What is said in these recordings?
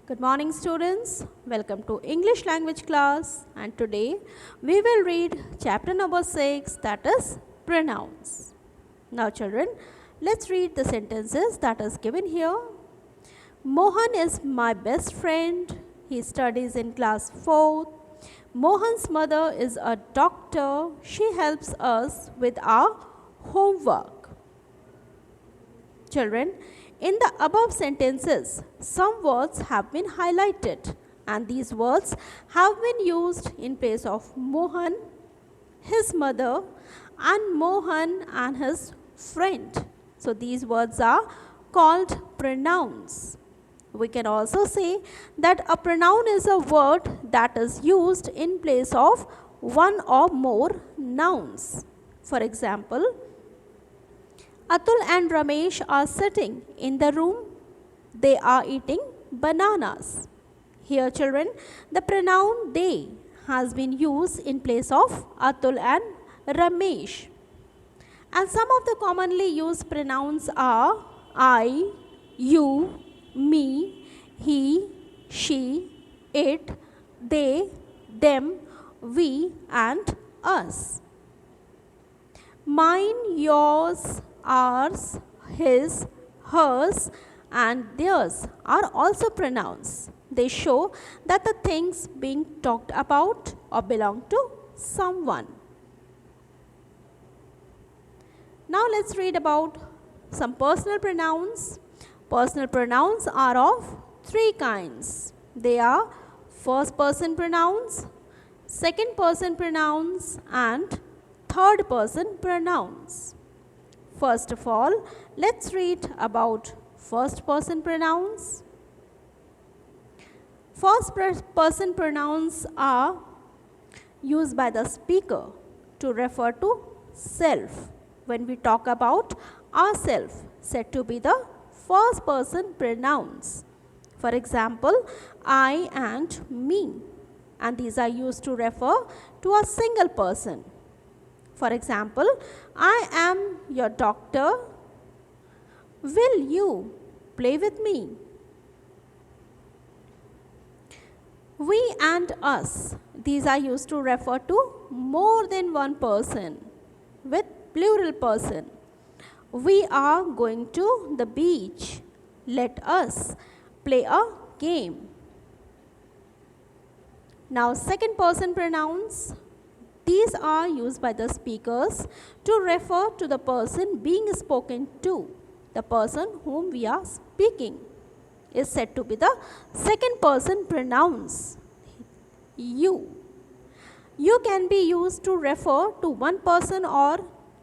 Good morning students, welcome to English language class, and today we will read chapter number 6, that is pronouns. Now children, let's read the sentences that is given here. Mohan is my best friend. He studies in class 4th. Mohan's mother is a doctor. She helps us with our homework. Children, in the above sentences, some words have been highlighted, and these words have been used in place of Mohan, his mother, and Mohan and his friend. So these words are called pronouns. We can also say that a pronoun is a word that is used in place of one or more nouns. For example, Atul and Ramesh are sitting in the room. They are eating bananas. Here children, the pronoun they has been used in place of Atul and Ramesh. And some of the commonly used pronouns are I, you, me, he, she, it, they, them, we and us. Mine, yours, ours, his, hers and theirs are also pronouns. They show that the things being talked about or belong to someone. Now let's read about some personal pronouns. Personal pronouns are of three kinds. They are first person pronouns, second person pronouns and third person pronouns. First of all, let's read about first person pronouns. First person pronouns are used by the speaker to refer to self. When we talk about ourself, said to be the first person pronouns. For example, I and me, and these are used to refer to a single person. For example, I am your doctor. Will you play with me? We and us, these are used to refer to more than one person with plural person. We are going to the beach. Let us play a game. Now, second person pronouns. These are used by the speakers to refer to the person being spoken to. The person whom we are speaking is said to be the second person pronouns. You. You can be used to refer to one person or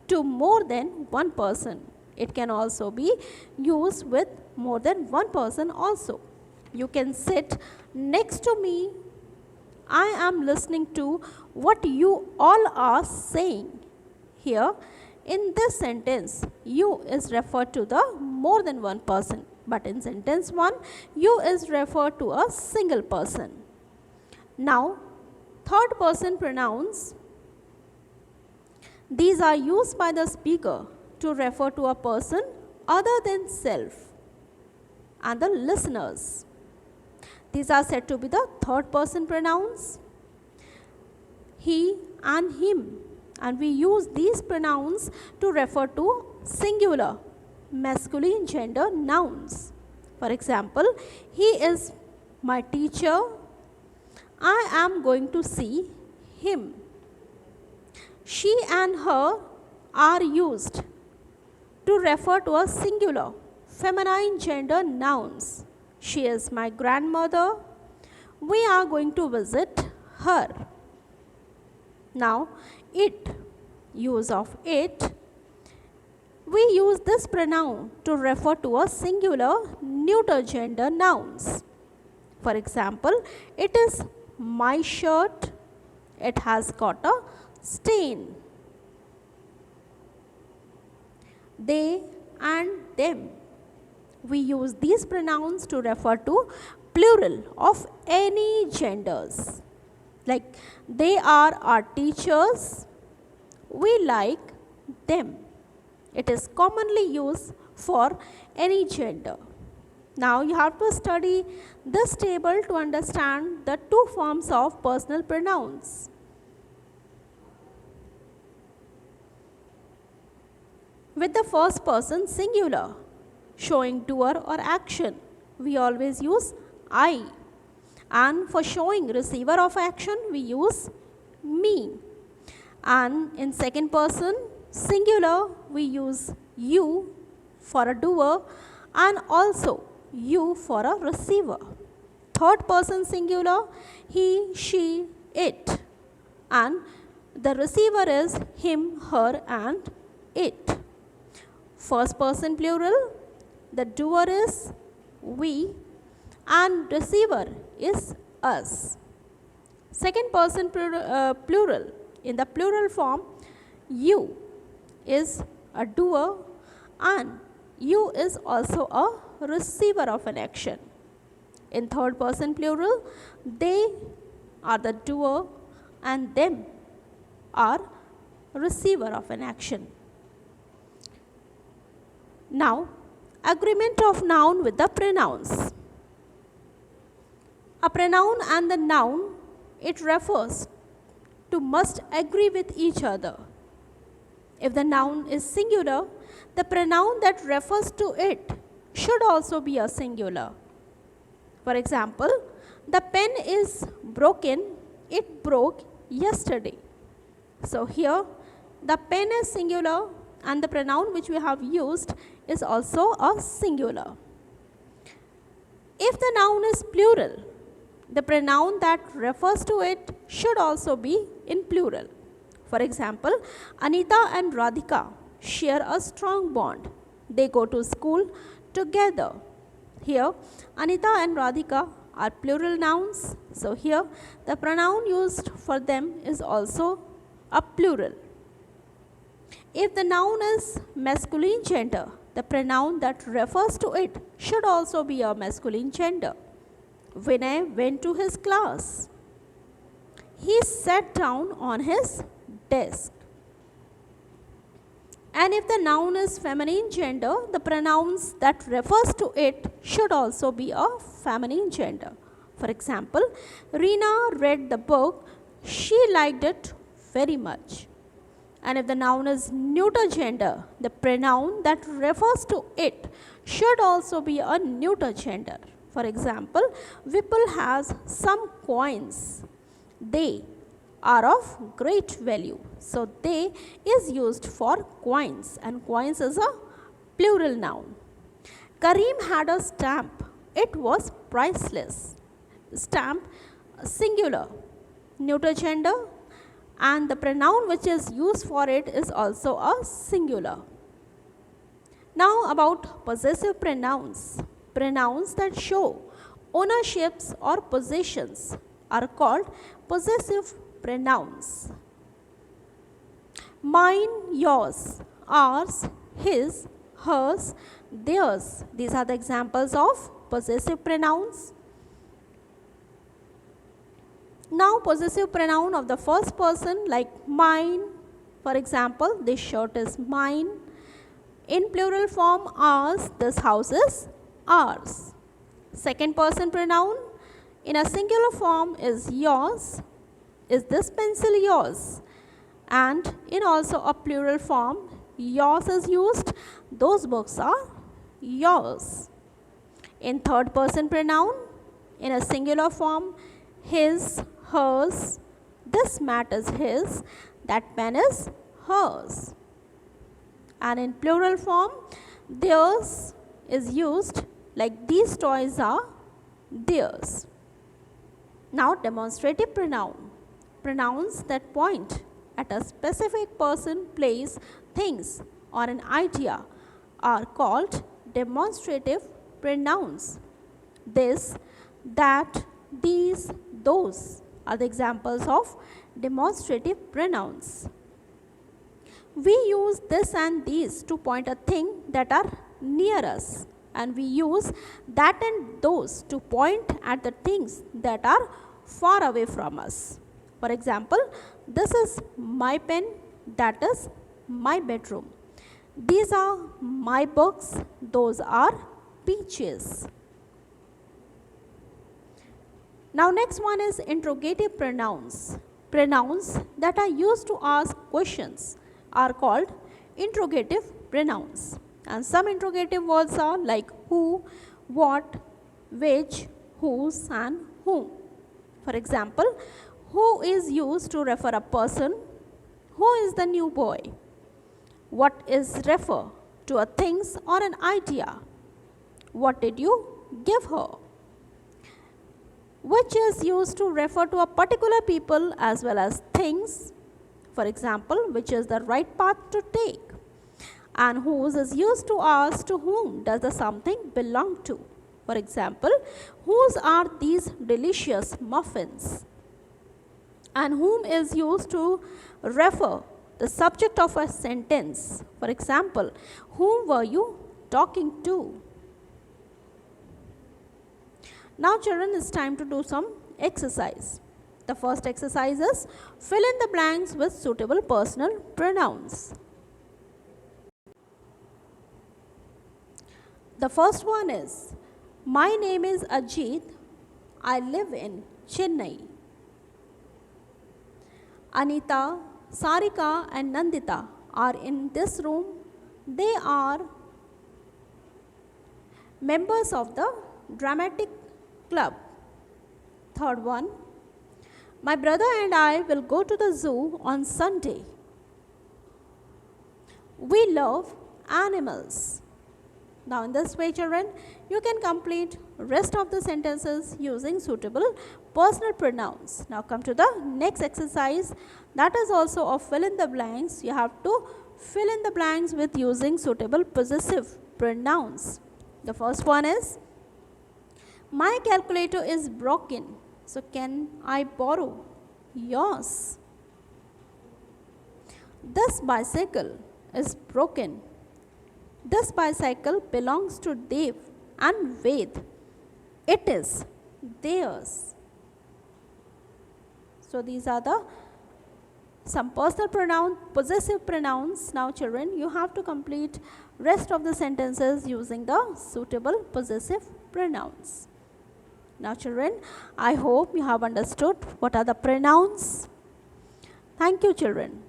to more than one person. It can also be used with more than one person also. You can sit next to me. I am listening to what you all are saying. Here, in this sentence, you is referred to the more than one person. But in sentence 1, you is referred to a single person. Now, third person pronouns. These are used by the speaker to refer to a person other than self and the listeners. These are said to be the third person pronouns, he and him, and we use these pronouns to refer to singular masculine gender nouns. For example, he is my teacher. I am going to see him. She and her are used to refer to a singular feminine gender nouns. She is my grandmother. We are going to visit her. Now, it, use of it. We use this pronoun to refer to a singular neuter gender nouns. For example, it is my shirt. It has got a stain. They and them. We use these pronouns to refer to plural of any genders. Like, they are our teachers. We like them. It is commonly used for any gender. Now you have to study this table to understand the two forms of personal pronouns. With the first person singular, showing doer or action, we always use I. And for showing receiver of action, we use me. And in second person singular, we use you for a doer and also you for a receiver. Third person singular, he, she, it. And the receiver is him, her and it. First person plural, the doer is we and receiver is us. Second person plural, in the plural form, you is a doer and you is also a receiver of an action. In third person plural, they are the doer and them are receiver of an action. Now, agreement of noun with the pronouns. A pronoun and the noun, it refers to must agree with each other. If the noun is singular, the pronoun that refers to it should also be a singular. For example, the pen is broken, it broke yesterday. So here the pen is singular and the pronoun which we have used is also a singular. If the noun is plural, the pronoun that refers to it should also be in plural. For example, Anita and Radhika share a strong bond. They go to school together. Here, Anita and Radhika are plural nouns. So here, the pronoun used for them is also a plural. If the noun is masculine gender, the pronoun that refers to it should also be a masculine gender. Vinay went to his class. He sat down on his desk. And if the noun is feminine gender, the pronouns that refers to it should also be a feminine gender. For example, Reena read the book. She liked it very much. And if the noun is neuter gender, the pronoun that refers to it should also be a neuter gender. For example, Vipul has some coins. They are of great value. So, they is used for coins and coins is a plural noun. Kareem had a stamp. It was priceless. Stamp singular, neuter gender, and the pronoun which is used for it is also a singular. Now about possessive pronouns. Pronouns that show ownerships or possessions are called possessive pronouns. Mine, yours, ours, his, hers, theirs. These are the examples of possessive pronouns. Now possessive pronoun of the first person like mine. For example, this shirt is mine. In plural form, ours, this house is ours. Second person pronoun in a singular form is yours. Is this pencil yours? And in also a plural form, yours is used. Those books are yours. In third person pronoun in a singular form, his, hers, this mat is his, that pen is hers. And in plural form, theirs is used, like these toys are theirs. Now demonstrative pronoun. Pronouns that point at a specific person, place, things or an idea are called demonstrative pronouns. This, that, these, those are the examples of demonstrative pronouns. We use this and these to point a thing that are near us, and we use that and those to point at the things that are far away from us. For example, this is my pen, that is my bedroom. These are my books, those are peaches. Now next one is interrogative pronouns. Pronouns that are used to ask questions are called interrogative pronouns. And some interrogative words are like who, what, which, whose and whom. For example, who is used to refer a person. Who is the new boy? What is refer to a things or an idea. What did you give her? Which is used to refer to a particular people as well as things. For example, which is the right path to take. And whose is used to ask to whom does the something belong to. For example, whose are these delicious muffins? And whom is used to refer the subject of a sentence. For example, whom were you talking to? Now children, it's time to do some exercise. The first exercise is fill in the blanks with suitable personal pronouns. The first one is, my name is Ajit. I live in Chennai. Anita, Sarika and Nandita are in this room. They are members of the dramatic club. Third one, my brother and I will go to the zoo on Sunday. We love animals. Now in this way children, you can complete rest of the sentences using suitable personal pronouns. Now come to the next exercise, that is also of fill in the blanks. You have to fill in the blanks with using suitable possessive pronouns. The first one is, my calculator is broken, so can I borrow yours? This bicycle is broken. This bicycle belongs to Dev and Ved. It is theirs. So these are the some personal pronouns, possessive pronouns. Now children, you have to complete rest of the sentences using the suitable possessive pronouns. Now children, I hope you have understood what are the pronouns. Thank you children.